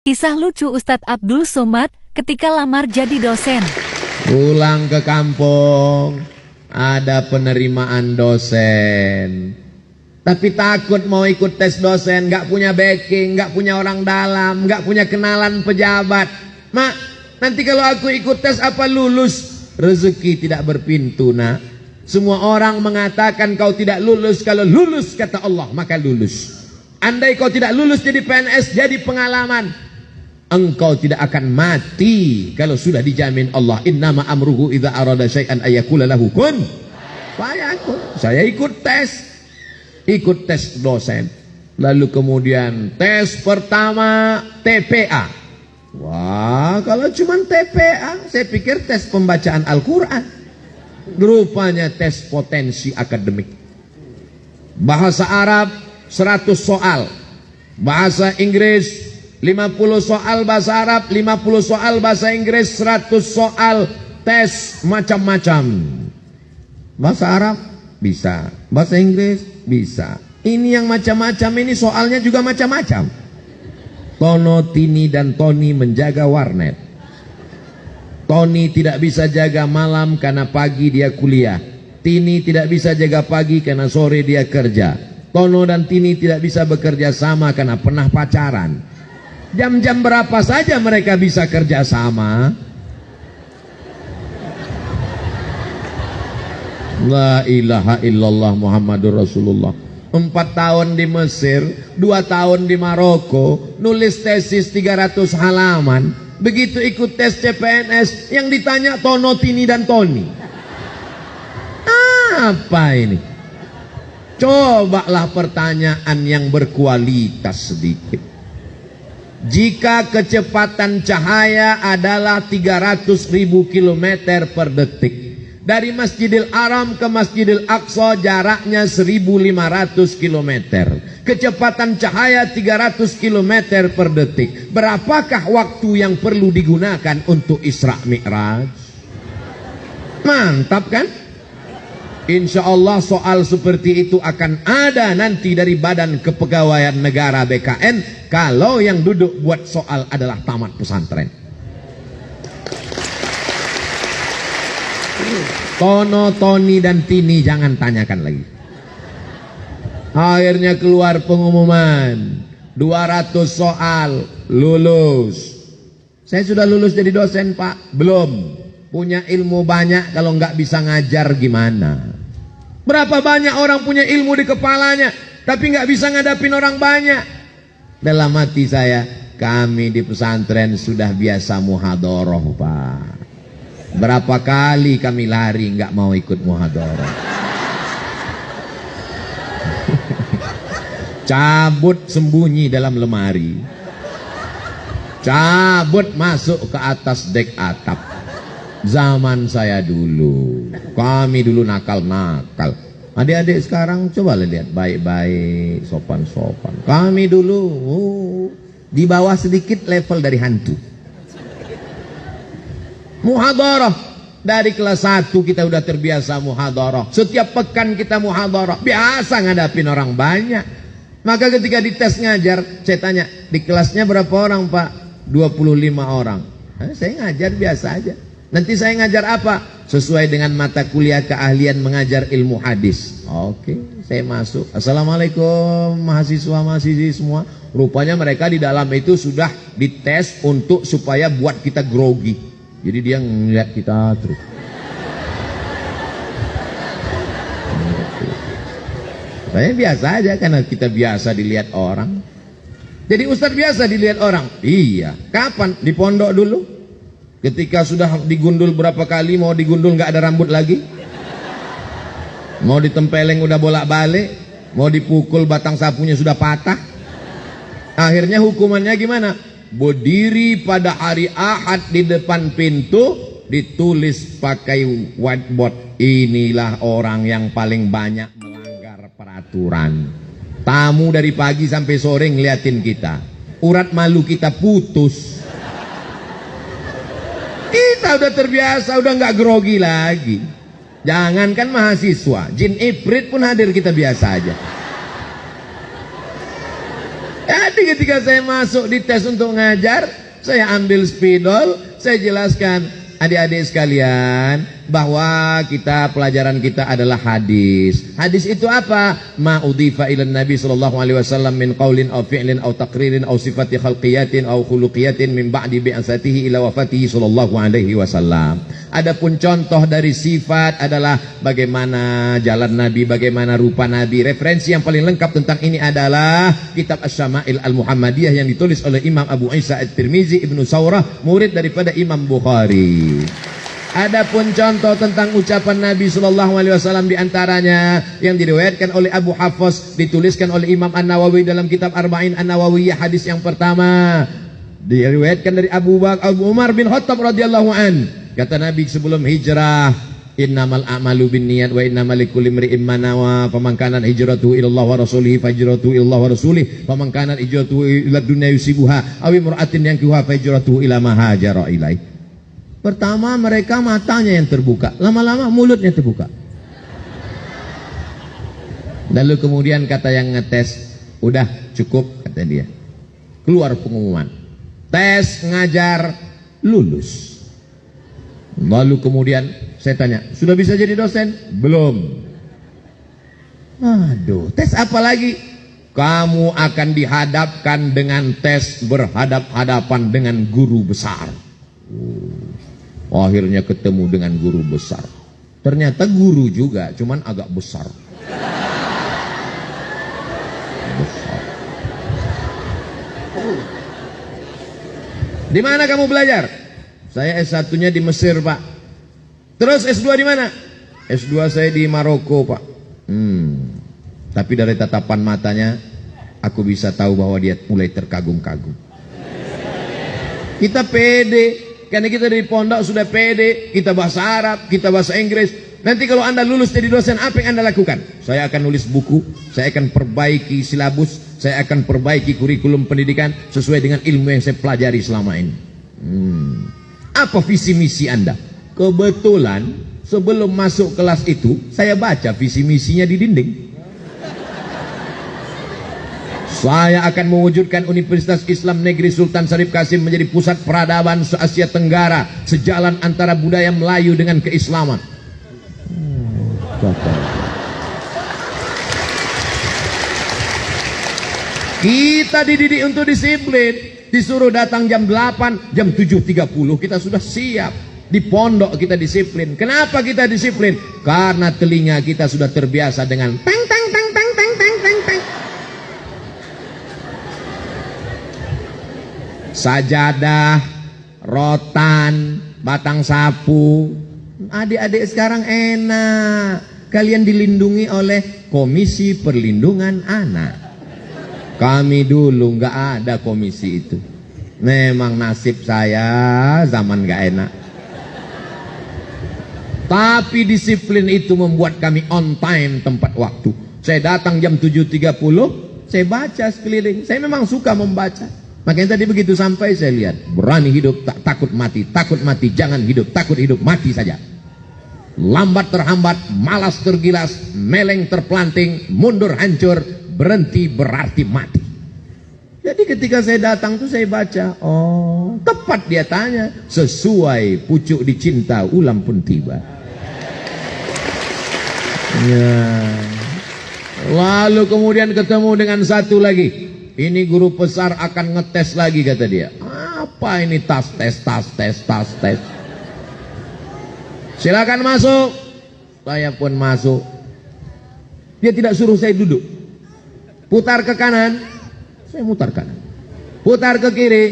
Kisah lucu Ustadz Abdul Somad ketika lamar jadi dosen. Pulang ke kampung, ada penerimaan dosen. Tapi takut mau ikut tes dosen, gak punya backing, gak punya orang dalam, gak punya kenalan pejabat. Mak, nanti kalau aku ikut tes apa lulus? Rezeki tidak berpintu, nak. Semua orang mengatakan kau tidak lulus. Kalau lulus kata Allah maka lulus. Andai kau tidak lulus jadi PNS, jadi pengalaman, engkau tidak akan mati kalau sudah dijamin Allah. Innama amruhu idza arada syai'an ayakula lahu kun fayakun. Saya ikut tes dosen. Lalu kemudian tes pertama TPA. Wah, kalau cuma TPA, saya pikir tes pembacaan Al-Quran. Rupanya tes potensi akademik. Bahasa Arab 100 soal, bahasa Inggris 50 soal bahasa Arab, 50 soal bahasa Inggris, 100 soal tes macam-macam. Bahasa Arab bisa, bahasa Inggris bisa. Ini yang macam-macam ini soalnya juga macam-macam. Tono, Tini dan Tony menjaga warnet. Tony tidak bisa jaga malam karena pagi dia kuliah. Tini tidak bisa jaga pagi karena sore dia kerja. Tono dan Tini tidak bisa bekerja sama karena pernah pacaran. Jam-jam berapa saja mereka bisa kerja sama? La ilaha illallah Muhammadur Rasulullah. 4 tahun di Mesir, 2 tahun di Maroko, nulis tesis 300 halaman. Begitu ikut tes CPNS, yang ditanya Tono, Tini dan Tony. Apa ini? Cobalah pertanyaan yang berkualitas sedikit. Jika kecepatan cahaya adalah 300.000 km per detik, dari Masjidil Haram ke Masjidil Aqsa jaraknya 1.500 km. Kecepatan cahaya 300 km per detik. Berapakah waktu yang perlu digunakan untuk Isra Mi'raj? Mantap kan? Insya Allah soal seperti itu akan ada nanti dari Badan Kepegawaian Negara BKN kalau yang duduk buat soal adalah tamat pesantren. Tono, Tony dan Tini jangan tanyakan lagi. Akhirnya keluar pengumuman 200 soal lulus. Saya sudah lulus jadi dosen, Pak. Belum. Punya ilmu banyak, kalau nggak bisa ngajar gimana? Berapa banyak orang punya ilmu di kepalanya tapi nggak bisa ngadapin orang banyak. Dalam hati saya, kami di pesantren sudah biasa muhadoroh, Pak. Berapa kali kami lari nggak mau ikut muhadoroh. Cabut sembunyi dalam lemari, cabut masuk ke atas dek atap. Zaman saya dulu, kami dulu nakal-nakal. Adik-adik sekarang coba lihat baik-baik, sopan-sopan. Kami dulu di bawah sedikit level dari hantu. Muhadharah dari kelas 1 kita udah terbiasa muhadharah. Setiap pekan kita muhadharah, biasa ngadapin orang banyak. Maka ketika dites ngajar, saya tanya, di kelasnya berapa orang, Pak? 25 orang. Saya ngajar biasa aja. Nanti saya ngajar apa? Sesuai dengan mata kuliah keahlian mengajar ilmu hadis. Oke, saya masuk. Assalamualaikum mahasiswa-mahasiswi semua. Rupanya mereka di dalam itu sudah dites untuk supaya buat kita grogi. Jadi dia ngeliat kita terus. Saya biasa aja karena kita biasa dilihat orang. Jadi Ustadz biasa dilihat orang. Iya. Kapan? Di pondok dulu. Ketika sudah digundul berapa kali, mau digundul nggak ada rambut lagi, mau ditempeleng udah bolak-balik, mau dipukul batang sapunya sudah patah. Akhirnya hukumannya gimana? Berdiri pada hari Ahad di depan pintu, ditulis pakai whiteboard, inilah orang yang paling banyak melanggar peraturan. Tamu dari pagi sampai sore ngeliatin kita, urat malu kita putus. Kita udah terbiasa, udah nggak grogi lagi. Jangankan mahasiswa, jin ibrit pun hadir kita biasa aja. Jadi Jadi ketika saya masuk di tes untuk ngajar, saya ambil spidol, saya jelaskan, adik-adik sekalian, bahwa pelajaran kita adalah hadis. Hadis itu apa? Ma udhifa ila Nabi sallallahu alaihi wasallam min qaulin aw fi'lin aw taqririn aw sifati khalqiyatin aw khuluqiyatin min ba'di bi'asatihi ila wafatihi sallallahu alaihi wasallam. Adapun contoh dari sifat adalah bagaimana jalan Nabi, bagaimana rupa Nabi. Referensi yang paling lengkap tentang ini adalah kitab Asy-Syama'il Al-Muhammadiyah yang ditulis oleh Imam Abu Isa At-Tirmizi Ibnu Saurah, murid daripada Imam Bukhari. Adapun contoh tentang ucapan Nabi Sallallahu Alaihi Wasallam diantaranya yang diriwayatkan oleh Abu Hafs, dituliskan oleh Imam An-Nawawi dalam kitab Arba'in An-Nawawiyah, hadis yang pertama diriwayatkan dari Abu Umar bin Khattab radhiyallahu an. Kata Nabi sebelum hijrah, innamal a'malu binniyat wa innamal likulli imri'in ma nawa, faman kanat hijratuhu ila Allah wa rasulihi fahijratuhu ila Allah wa rasulihi, faman kanat hijratuhu ila dunya yusibuha aw imra'atin yankihuha fahijratuhu ila ma hajara ilaih. Pertama mereka matanya yang terbuka, lama-lama mulutnya terbuka. Lalu kemudian kata yang ngetes, udah cukup kata dia. Keluar pengumuman, tes ngajar lulus. Lalu kemudian saya tanya, sudah bisa jadi dosen? Belum. Aduh, tes apa lagi? Kamu akan dihadapkan dengan tes berhadap-hadapan dengan guru besar. Akhirnya ketemu dengan guru besar. Ternyata guru juga, cuman agak besar. Di mana kamu belajar? Saya S1-nya di Mesir, Pak. Terus S2 di mana? S2 saya di Maroko, Pak. Tapi dari tatapan matanya, aku bisa tahu bahwa dia mulai terkagum-kagum. Kita pede. Karena kita dari pondok sudah pede, kita bahasa Arab, kita bahasa Inggris. Nanti kalau Anda lulus jadi dosen, apa yang Anda lakukan? Saya akan nulis buku, saya akan perbaiki silabus, saya akan perbaiki kurikulum pendidikan sesuai dengan ilmu yang saya pelajari selama ini. Apa visi misi Anda? Kebetulan sebelum masuk kelas itu, saya baca visi misinya di dinding. Saya akan mewujudkan Universitas Islam Negeri Sultan Syarif Kasim menjadi pusat peradaban se-Asia Tenggara, sejalan antara budaya Melayu dengan keislaman. Kita dididik untuk disiplin. Disuruh datang jam 8, jam 7.30 kita sudah siap. Di pondok kita disiplin. Kenapa kita disiplin? Karena telinga kita sudah terbiasa dengan tang tang tang tang tang tang tang tang. Sajadah, rotan, batang sapu. Adik-adik sekarang enak. Kalian dilindungi oleh Komisi Perlindungan Anak. Kami dulu nggak ada komisi itu. Memang nasib saya zaman nggak enak. Tapi disiplin itu membuat kami on time tempat waktu. Saya datang jam 7.30, saya baca sekeliling. Saya memang suka membaca. Makanya tadi begitu sampai saya lihat, berani hidup tak takut mati, jangan hidup, takut hidup, mati saja. Lambat terhambat, malas tergilas, meleng terpelanting, mundur hancur, berhenti berarti mati. Jadi ketika saya datang tuh saya baca, oh tepat dia tanya, sesuai pucuk dicinta ulam pun tiba. Ya. Lalu kemudian ketemu dengan satu lagi. Ini guru besar akan ngetes lagi kata dia. Apa ini tas tes. Silakan masuk. Saya pun masuk. Dia tidak suruh saya duduk. Putar ke kanan, saya mutar kanan. Putar ke kiri,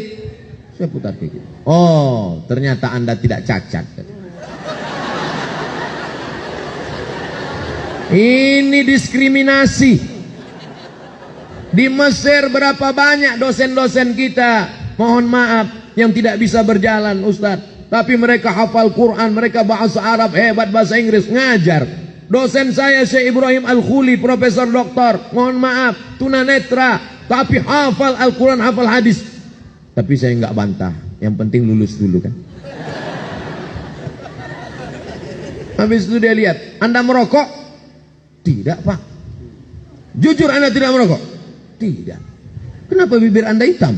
saya putar ke kiri. Oh, ternyata Anda tidak cacat. Ini diskriminasi. Di Mesir berapa banyak dosen-dosen kita, mohon maaf, yang tidak bisa berjalan Ustaz. Tapi mereka hafal Quran, mereka bahasa Arab, hebat bahasa Inggris, ngajar. Dosen saya Syekh Ibrahim Al-Khuli, Profesor Doktor, mohon maaf, tunanetra, tapi hafal Al-Quran, hafal hadis. Tapi saya nggak bantah, yang penting lulus dulu kan. Habis itu dia lihat, Anda merokok? Tidak Pak. Jujur Anda tidak merokok? Tidak. Kenapa bibir Anda hitam?